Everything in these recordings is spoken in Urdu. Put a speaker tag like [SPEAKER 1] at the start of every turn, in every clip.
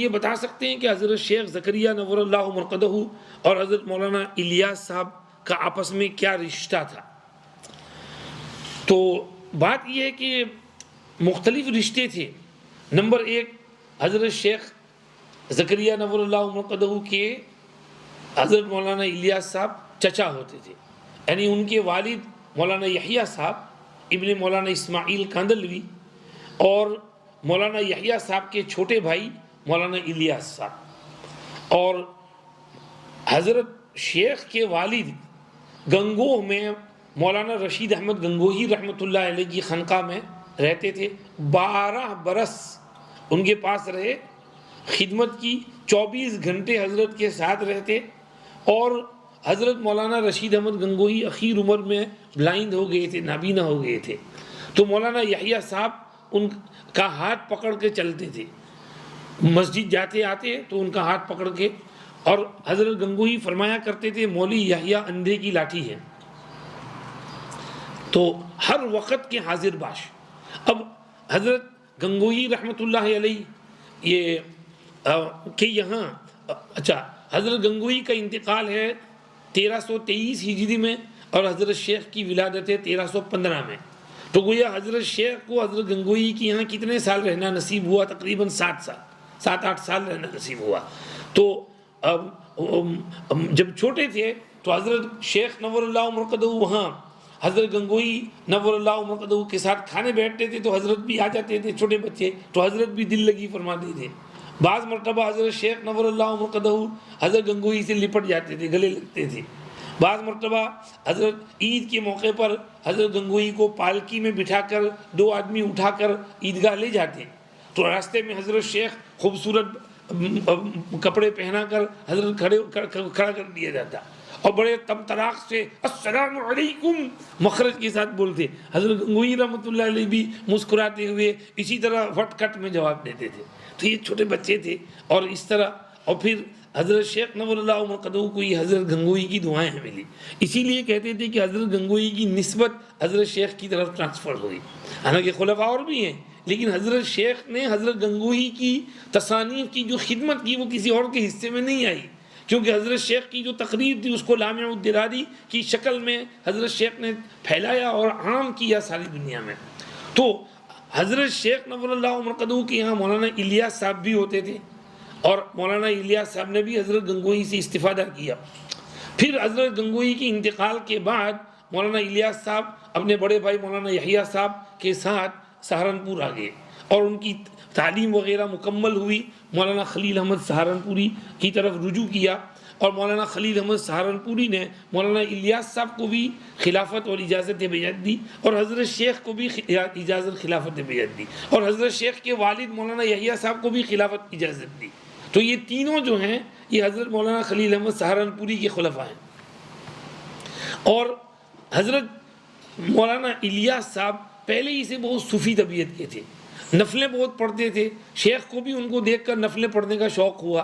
[SPEAKER 1] یہ بتا سکتے ہیں کہ حضرت شیخ زکریا نور اللہ مرقدہ اور حضرت مولانا الیاس صاحب کا آپس میں کیا رشتہ تھا؟ تو بات یہ ہے کہ مختلف رشتے تھے۔ نمبر ایک، حضرت شیخ زکریا نور اللہ مرقدہ کے حضرت مولانا الیاس صاحب چچا ہوتے تھے، یعنی ان کے والد مولانا یحییٰ صاحب ابن مولانا اسماعیل کاندلوی اور مولانا یحییٰ صاحب کے چھوٹے بھائی مولانا الیاس صاحب، اور حضرت شیخ کے والد گنگوہ میں مولانا رشید احمد گنگوہی رحمۃ اللہ علیہ کی خانقاہ میں رہتے تھے۔ 12 برس ان کے پاس رہے، خدمت کی، 24 گھنٹے حضرت کے ساتھ رہتے، اور حضرت مولانا رشید احمد گنگوہی اخیر عمر میں بلائنڈ ہو گئے تھے، نابینا ہو گئے تھے، تو مولانا یحییٰ صاحب ان کا ہاتھ پکڑ کے چلتے تھے، مسجد جاتے آتے تو ان کا ہاتھ پکڑ کے، اور حضرت گنگوہی فرمایا کرتے تھے مولوی یحییٰ اندھے کی لاٹھی ہے، تو ہر وقت کے حاضر باش۔ اب حضرت گنگوہی رحمۃ اللہ علیہ یہ کہ یہاں اچھا حضرت گنگوہی کا انتقال ہے 1323 ہجری میں، اور حضرت شیخ کی ولادت ہے 1315 میں، تو گویا حضرت شیخ کو حضرت گنگوہی کی یہاں کتنے سال رہنا نصیب ہوا؟ تقریباً 7-8 سال رہنا نصیب ہوا۔ تو جب چھوٹے تھے تو حضرت شیخ نور اللہ مرقدہ وہاں حضرت گنگوہی نور اللہ مرقدہ کے ساتھ کھانے بیٹھتے تھے تو حضرت بھی آ جاتے تھے، چھوٹے بچے تو حضرت بھی دل لگی فرماتے تھے۔ بعض مرتبہ حضرت شیخ نور اللہ مرقدہ حضرت گنگوہی سے لپٹ جاتے تھے، گلے لگتے تھے۔ بعض مرتبہ حضرت عید کے موقع پر حضرت گنگوہی کو پالکی میں بٹھا کر 2 آدمی اٹھا کر عیدگاہ لے جاتے، تو راستے میں حضرت شیخ خوبصورت کپڑے پہنا کر حضرت کھڑا کر دیا جاتا، اور بڑے تم طراق سے السلام علیکم مخرج کے ساتھ بولتے۔ حضرت گنگوہی رحمۃ اللہ علیہ بھی مسکراتے ہوئے اسی طرح وٹ کٹ میں جواب دیتے تھے۔ تو یہ چھوٹے بچے تھے، اور اس طرح، اور پھر حضرت شیخ نور اللہ مرقدہ کو یہ حضرت گنگوہی کی دعائیں ملی، اسی لیے کہتے تھے کہ حضرت گنگوہی کی نسبت حضرت شیخ کی طرف ٹرانسفر ہوئی۔ حالانکہ خلفاء اور بھی ہیں، لیکن حضرت شیخ نے حضرت گنگوہی کی تصانیف کی جو خدمت کی وہ کسی اور کے حصے میں نہیں آئی، کیونکہ حضرت شیخ کی جو تقریر تھی اس کو لامع الدراری کی شکل میں حضرت شیخ نے پھیلایا اور عام کیا ساری دنیا میں۔ تو حضرت شیخ نور اللہ مرقدہ کے یہاں مولانا الیاس صاحب بھی ہوتے تھے، اور مولانا الیاس صاحب نے بھی حضرت گنگوہی سے استفادہ کیا۔ پھر حضرت گنگوہی کے انتقال کے بعد مولانا الیاس صاحب اپنے بڑے بھائی مولانا یحییٰ صاحب کے ساتھ سہارنپور آ گئے، اور ان کی تعلیم وغیرہ مکمل ہوئی۔ مولانا خلیل احمد سہارنپوری کی طرف رجوع کیا، اور مولانا خلیل احمد سہارنپوری نے مولانا الیاس صاحب کو بھی خلافت اور اجازت بیعت دی، اور حضرت شیخ کو بھی اجازت خلافت بیعت دی، اور حضرت شیخ کے والد مولانا یحییٰ صاحب کو بھی خلافت اجازت دی۔ تو یہ تینوں جو ہیں یہ حضرت مولانا خلیل احمد سہارنپوری کے خلفاء ہیں۔ اور حضرت مولانا الیاس صاحب پہلے ہی سے بہت صوفی طبیعت کے تھے، نفلیں بہت پڑھتے تھے، شیخ کو بھی ان کو دیکھ کر نفلیں پڑھنے کا شوق ہوا،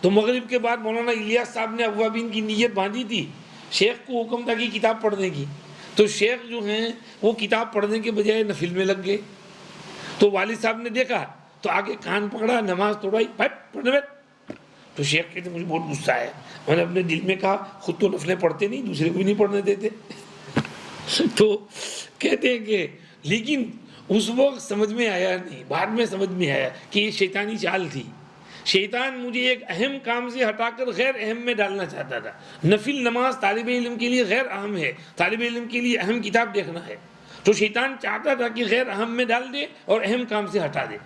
[SPEAKER 1] تو مغرب کے بعد مولانا الیاس صاحب نے اوابین کی نیت باندھی تھی، شیخ کو حکم تھا کہ کتاب پڑھنے کی، تو شیخ جو ہیں وہ کتاب پڑھنے کے بجائے نفل میں لگ گئے۔ تو والد صاحب نے دیکھا تو آگے کان پکڑا، نماز توڑائی، پڑھنے بیٹھ۔ تو شیخ کہتے مجھے بہت غصہ ہے، میں نے اپنے دل میں کہا خود تو نفلیں پڑھتے نہیں، دوسرے کو بھی نہیں پڑھنے دیتے۔ تو کہتے ہیں کہ لیکن اس وقت سمجھ میں آیا نہیں، بعد میں سمجھ میں آیا کہ یہ شیطانی چال تھی، شیطان مجھے ایک اہم کام سے ہٹا کر غیر اہم میں ڈالنا چاہتا تھا۔ نفل نماز طالب علم کے لیے غیر اہم ہے، طالب علم کے لیے اہم کتاب دیکھنا ہے، تو شیطان چاہتا تھا کہ غیر اہم میں ڈال دے اور اہم کام سے ہٹا دے۔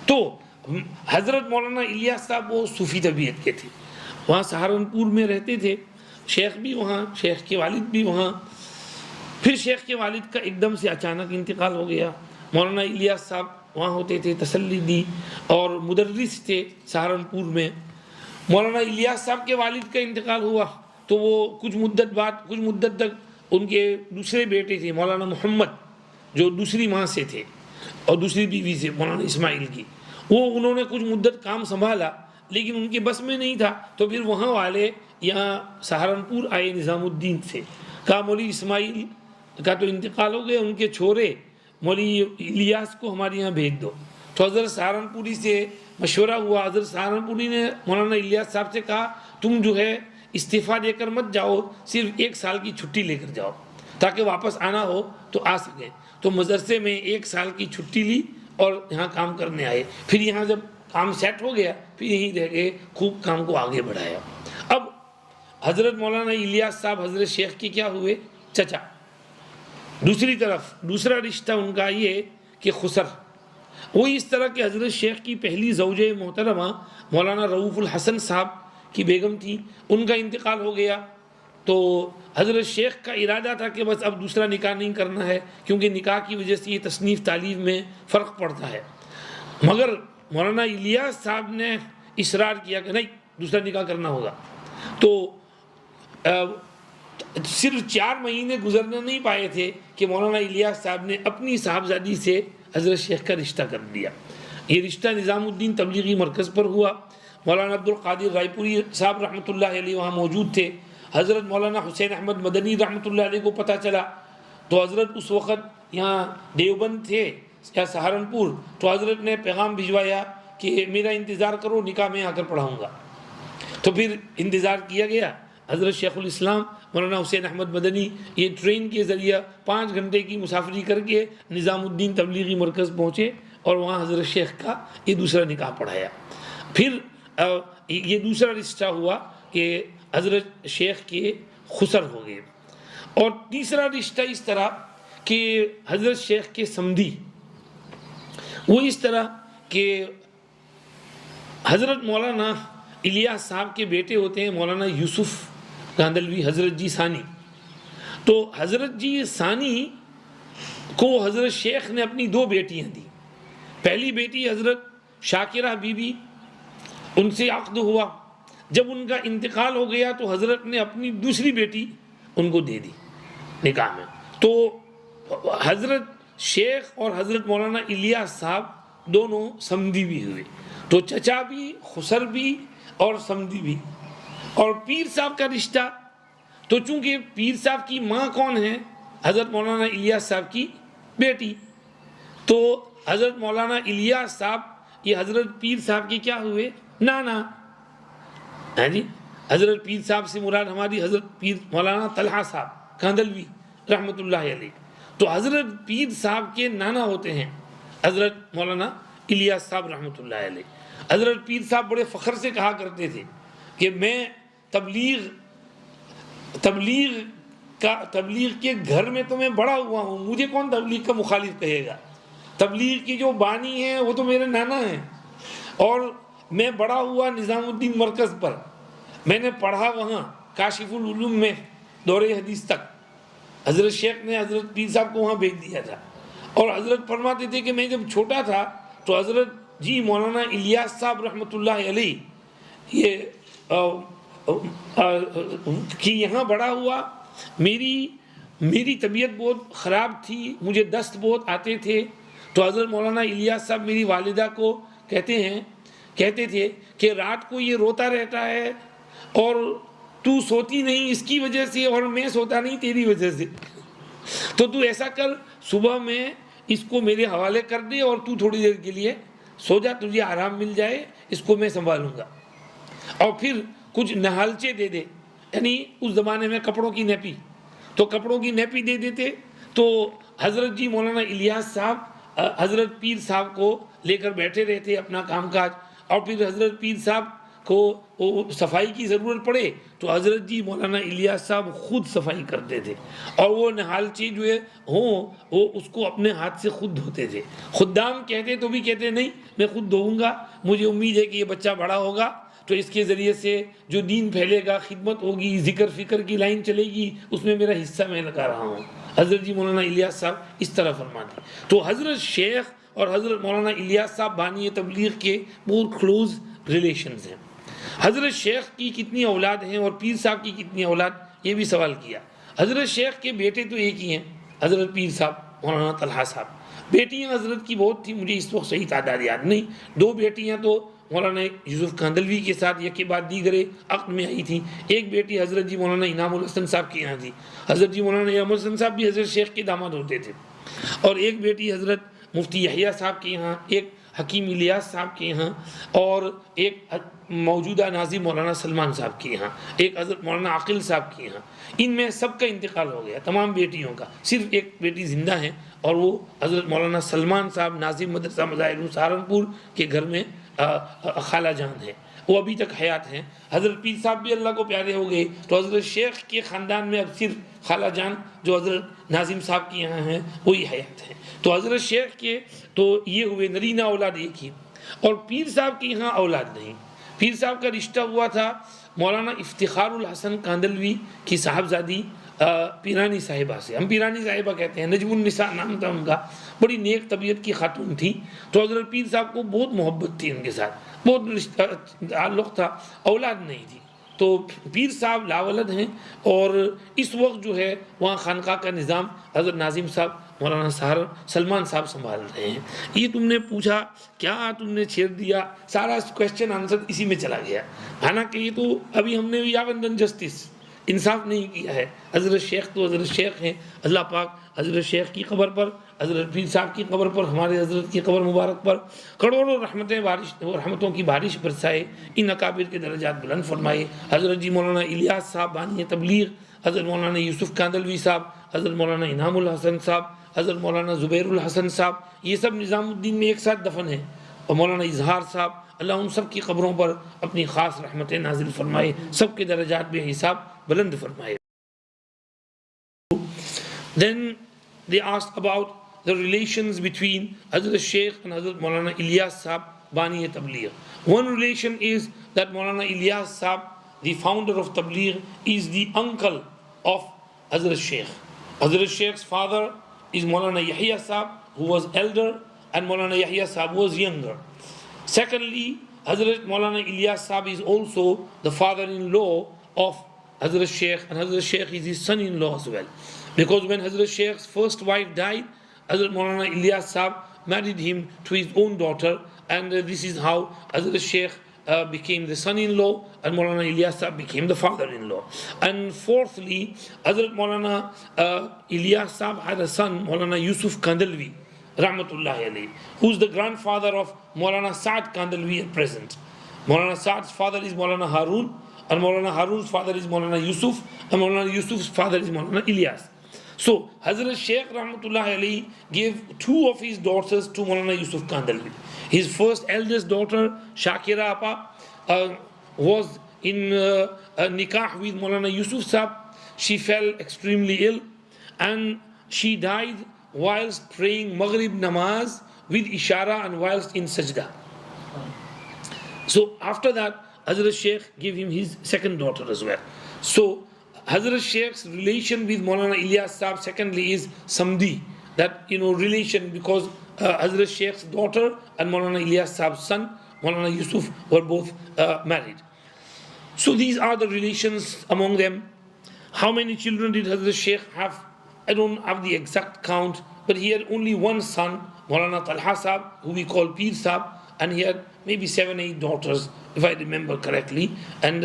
[SPEAKER 1] تو حضرت مولانا الیاس صاحب وہ صوفی طبیعت کے تھے، وہاں سہارنپور میں رہتے تھے، شیخ بھی وہاں، شیخ کے والد بھی وہاں۔ پھر شیخ کے والد کا ایک دم سے اچانک انتقال ہو گیا۔ مولانا الیاس صاحب وہاں ہوتے تھے، تسلی دی، اور مدرس تھے سہارنپور میں۔ مولانا الیاس صاحب کے والد کا انتقال ہوا تو وہ کچھ مدت تک ان کے دوسرے بیٹے تھے مولانا محمد، جو دوسری ماں سے تھے اور دوسری بیوی سے مولانا اسماعیل کی، انہوں نے کچھ مدت کام سنبھالا، لیکن ان کے بس میں نہیں تھا، تو پھر وہاں والے یہاں سہارنپور آئے نظام الدین سے، کہا مولوی اسماعیل کا تو انتقال ہو گیا، ان کے چھوڑے مولوی الیاس کو ہمارے یہاں بھیج دو۔ تو حضرت سہارنپوری سے مشورہ ہوا. حضرت سہارنپوری نے مولانا الیاس صاحب سے کہا تم جو ہے استعفیٰ دے کر مت جاؤ, صرف 1 سال کی چھٹی لے کر جاؤ تاکہ واپس آنا ہو تو آ سکیں. تو مدرسے میں 1 سال کی چھٹی لی اور یہاں کام کرنے آئے. پھر یہاں جب کام سیٹ ہو گیا پھر یہیں رہ گئے, خوب کام کو آگے بڑھایا. اب حضرت مولانا الیاس صاحب حضرت شیخ کے کیا ہوئے؟ چچا. دوسری طرف دوسرا رشتہ ان کا یہ کہ خسر, وہ اس طرح کہ حضرت شیخ کی پہلی زوجہ محترمہ مولانا رؤوف الحسن صاحب کی بیگم تھی, ان کا انتقال ہو گیا. تو حضرت شیخ کا ارادہ تھا کہ بس اب دوسرا نکاح نہیں کرنا ہے, کیونکہ نکاح کی وجہ سے یہ تصنیف تعلیف میں فرق پڑتا ہے. مگر مولانا الیاس صاحب نے اصرار کیا کہ نہیں, دوسرا نکاح کرنا ہوگا. تو صرف 4 مہینے گزرنے نہیں پائے تھے کہ مولانا الیاس صاحب نے اپنی صاحبزادی سے حضرت شیخ کا رشتہ کر دیا. یہ رشتہ نظام الدین تبلیغی مرکز پر ہوا. مولانا عبد القادر رائے پوری صاحب رحمۃ اللہ علیہ وہاں موجود تھے. حضرت مولانا حسین احمد مدنی رحمۃ اللہ علیہ کو پتہ چلا تو حضرت اس وقت یہاں دیوبند تھے یا سہارنپور, تو حضرت نے پیغام بھجوایا کہ میرا انتظار کرو, نکاح میں آ کر پڑھاؤں گا. تو پھر انتظار کیا گیا. حضرت شیخ الاسلام مولانا حسین احمد مدنی یہ ٹرین کے ذریعہ 5 گھنٹے کی مسافری کر کے نظام الدین تبلیغی مرکز پہنچے اور وہاں حضرت شیخ کا یہ دوسرا نکاح پڑھایا. پھر یہ دوسرا رشتہ ہوا کہ حضرت شیخ کے خسر ہو گئے. اور تیسرا رشتہ اس طرح کہ حضرت شیخ کے سمدھی, وہ اس طرح کہ حضرت مولانا الیاس صاحب کے بیٹے ہوتے ہیں مولانا یوسف گاندلوی, حضرت جی ثانی. تو حضرت جی ثانی کو حضرت شیخ نے اپنی 2 بیٹیاں دی. پہلی بیٹی حضرت شاکرہ بی بی, ان سے عقد ہوا. جب ان کا انتقال ہو گیا تو حضرت نے اپنی دوسری بیٹی ان کو دے دی نکاح میں. تو حضرت شیخ اور حضرت مولانا الیاس صاحب دونوں سمدھی بھی ہوئے. تو چچا بھی, خسر بھی اور سمدھی بھی. اور پیر صاحب کا رشتہ, تو چونکہ پیر صاحب کی ماں کون ہے؟ حضرت مولانا الیاس صاحب کی بیٹی. تو حضرت مولانا الیاس صاحب یہ حضرت پیر صاحب کے کیا ہوئے؟ نانا. ہاں جی, حضرت پیر صاحب سے مراد ہماری حضرت پیر مولانا طلحہ صاحب کاندلوی رحمۃ اللہ علیہ. تو حضرت پیر صاحب کے نانا ہوتے ہیں حضرت مولانا الیاس صاحب رحمۃ اللہ علیہ. حضرت پیر صاحب بڑے فخر سے کہا کرتے تھے کہ میں تبلیغ کے گھر میں تو میں بڑا ہوا ہوں, مجھے کون تبلیغ کا مخالف کہے گا؟ تبلیغ کی جو بانی ہیں وہ تو میرے نانا ہیں. اور میں بڑا ہوا نظام الدین مرکز پر, میں نے پڑھا وہاں کاشف العلوم میں دورہ حدیث تک. حضرت شیخ نے حضرت پیر صاحب کو وہاں بھیج دیا تھا. اور حضرت فرماتے تھے کہ میں جب چھوٹا تھا تو حضرت جی مولانا الیاس صاحب رحمۃ اللہ علیہ یہ کہ یہاں بڑا ہوا. میری طبیعت بہت خراب تھی, مجھے دست بہت آتے تھے. تو حضرت مولانا الیاس صاحب میری والدہ کو کہتے تھے کہ رات کو یہ روتا رہتا ہے اور تو سوتی نہیں اس کی وجہ سے, اور میں سوتا نہیں تیری وجہ سے. تو ایسا کر, صبح میں اس کو میرے حوالے کر دے اور تو تھوڑی دیر کے لیے سو جا, تجھے آرام مل جائے, اس کو میں سنبھالوں گا. اور پھر کچھ نہالچے دے دے, یعنی اس زمانے میں کپڑوں کی نیپی, تو کپڑوں کی نیپی دے دیتے. تو حضرت جی مولانا الیاس صاحب حضرت پیر صاحب کو لے کر بیٹھے رہتے اپنا کام کاج. اور پھر حضرت پیر صاحب کو صفائی کی ضرورت پڑے تو حضرت جی مولانا الیاس صاحب خود صفائی کرتے تھے. اور وہ نہالچی جو ہے وہ اس کو اپنے ہاتھ سے خود دھوتے تھے. خدام کہتے تو بھی کہتے نہیں میں خود دھوؤں گا, مجھے امید ہے کہ یہ بچہ بڑا ہوگا تو اس کے ذریعے سے جو دین پھیلے گا, خدمت ہوگی, ذکر فکر کی لائن چلے گی, اس میں میرا حصہ میں لگا رہا ہوں. حضرت جی مولانا الیاس صاحب اس طرح فرماتے. تو حضرت شیخ اور حضرت مولانا الیاس صاحب بانی تبلیغ کے بہت کلوز ریلیشنز ہیں. حضرت شیخ کی کتنی اولاد ہیں اور پیر صاحب کی کتنی اولاد, یہ بھی سوال کیا. حضرت شیخ کے بیٹے تو ایک ہی ہیں, حضرت پیر صاحب مولانا طلحہ صاحب. بیٹیاں حضرت کی بہت تھی, مجھے اس وقت صحیح تعداد یاد نہیں. 2 بیٹیاں تو مولانا یوسف کاندلوی کے ساتھ یک کے بعد دیگرے عقد میں آئی تھیں. ایک بیٹی حضرت جی مولانا انعام الحسن صاحب کے یہاں تھی. حضرت جی مولانا انعام الحسن صاحب بھی حضرت شیخ کے داماد ہوتے تھے. اور ایک بیٹی حضرت مفتی یحییٰ صاحب کے یہاں, ایک حکیم الیاس صاحب کے یہاں، اور ایک موجودہ ناظم مولانا سلمان صاحب کے یہاں، ایک حضرت مولانا عاقل صاحب کے یہاں. ان میں سب کا انتقال ہو گیا، تمام بیٹیوں کا. صرف ایک بیٹی زندہ ہے، اور وہ حضرت مولانا سلمان صاحب ناظم مدرسہ مظاہر سہارنپور کے گھر میں خالہ جان ہے، وہ ابھی تک حیات ہیں. حضرت پیر صاحب بھی اللہ کو پیارے ہو گئے، تو حضرت شیخ کے خاندان میں اب صرف خالہ جان جو حضرت ناظم صاحب کے یہاں ہیں وہی حیات ہیں. تو حضرت شیخ کے تو یہ ہوئے نرینہ اولاد ایک ہی، اور پیر صاحب کے یہاں اولاد نہیں. پیر صاحب کا رشتہ ہوا تھا مولانا افتخار الحسن کاندلوی کی صاحبزادی پیرانی صاحبہ سے. ہم پیرانی صاحبہ کہتے ہیں، نجم النساء نام تھا ان کا. بڑی نیک طبیعت کی خاتون تھی، تو حضرت پیر صاحب کو بہت محبت تھی ان کے ساتھ، بہت رشتہ تعلق تھا. اولاد نہیں تھی، تو پیر صاحب لاولد ہیں. اور اس وقت جو ہے وہاں خانقاہ کا نظام حضرت ناظم صاحب مولانا سلمان صاحب سنبھال رہے ہیں. یہ تم نے پوچھا کیا تم نے چھیڑ دیا، سارا کویشچن آنسر اسی میں چلا گیا. حالانکہ یہ تو ابھی ہم نے یاون جسٹس انصاف نہیں کیا ہے. حضرت شیخ تو حضرت شیخ ہیں. اللہ پاک حضرت شیخ کی قبر پر، حضرت پیر صاحب کی قبر پر، ہمارے حضرت کی قبر مبارک پر کروڑوں رحمتوں کی بارش برسائے، ان اکابر کے درجات بلند فرمائے. حضرت جی مولانا الیاس صاحب بانی تبلیغ، حضرت مولانا یوسف کاندلوی صاحب، حضرت مولانا انعام الحسن صاحب، حضرت مولانا زبیر الحسن صاحب، یہ سب نظام الدین میں ایک ساتھ دفن ہیں. اور مولانا اظہار صاحب، اللہ ان سب کی قبروں پر اپنی خاص رحمتیں نازل فرمائے، سب کے درجات بے حساب بلند فرمائے. Then they asked about the relations between Hazrat Sheikh and Hazrat Maulana Ilyas Sahab Bani Tabligh. One relation is that Maulana Ilyas Sahab, the founder of Tabligh, is the uncle of Hazrat Sheikh. Hazrat Sheikh's father is Maulana Yahya Sahab, who was elder, and Maulana Yahya Sahab was younger. Secondly, Hazrat Maulana Ilyas Sahab is also the father-in-law of Hazrat Sheikh, and Hazrat Sheikh is his son-in-law as well. Because when Hazrat Sheikh's first wife died, Hazrat Maulana Ilyas Sahab married him to his own daughter, and this is how Hazrat Sheikh became the son-in-law, and Maulana Ilyas Sahab became the father-in-law. And fourthly, Hazrat Maulana Ilyas Sahab had a son, Maulana Yusuf Kandalvi, Rahmatullahi alayhi, who's the grandfather of Maulana Saad Kandalvi at present. Maulana Saad's father is Maulana Harun, and Maulana Harun's father is Maulana Yusuf, and Maulana Yusuf's father is Maulana Ilyas. So Hazrat Sheikh Rahmatullahi alayhi gave two of his daughters to Maulana Yusuf Kandalvi. His first eldest daughter, Shakira Appa, was in nikah with Maulana Yusuf Sahab. She fell extremely ill, and she died whilst praying Maghrib namaz with ishara and whilst in sajda. So after that, Hazrat Sheikh gave him his second daughter as well. So Hazrat Sheikh's relation with Maulana Ilyas Sahab secondly is Samdi, that relation, because Hazrat Sheikh's daughter and Maulana Ilyas Sahab's son, Maulana Yusuf, were both married. So these are the relations among them. How many children did Hazrat Sheikh have? I don't have the exact count, but he had only one son, Maulana Talha Sahab, who we call Pir Sahab, and he had maybe 7-8 daughters, if I remember correctly. And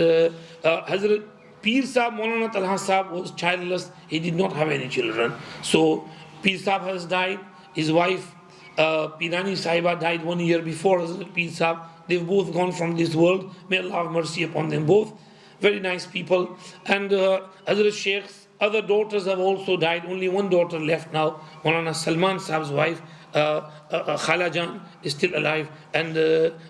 [SPEAKER 1] Hazrat Pir Sahab, Maulana Talha Sahab, was childless. He did not have any children. So Pir Sahab has died. His wife, Pirani Sahiba, died 1 year before Hazrat Pir Sahab. They've both gone from this world. May Allah have mercy upon them both. Very nice people. And Hazrat Sheikh's other daughters have also died. Only one daughter left now. Maulana Salman Sahab's wife, Khala Jan, is still alive. And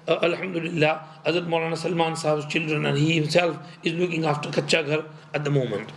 [SPEAKER 1] Alhamdulillah, Hazrat Maulana Salman Sahab's children and he himself is looking after Kacha Ghar at the moment.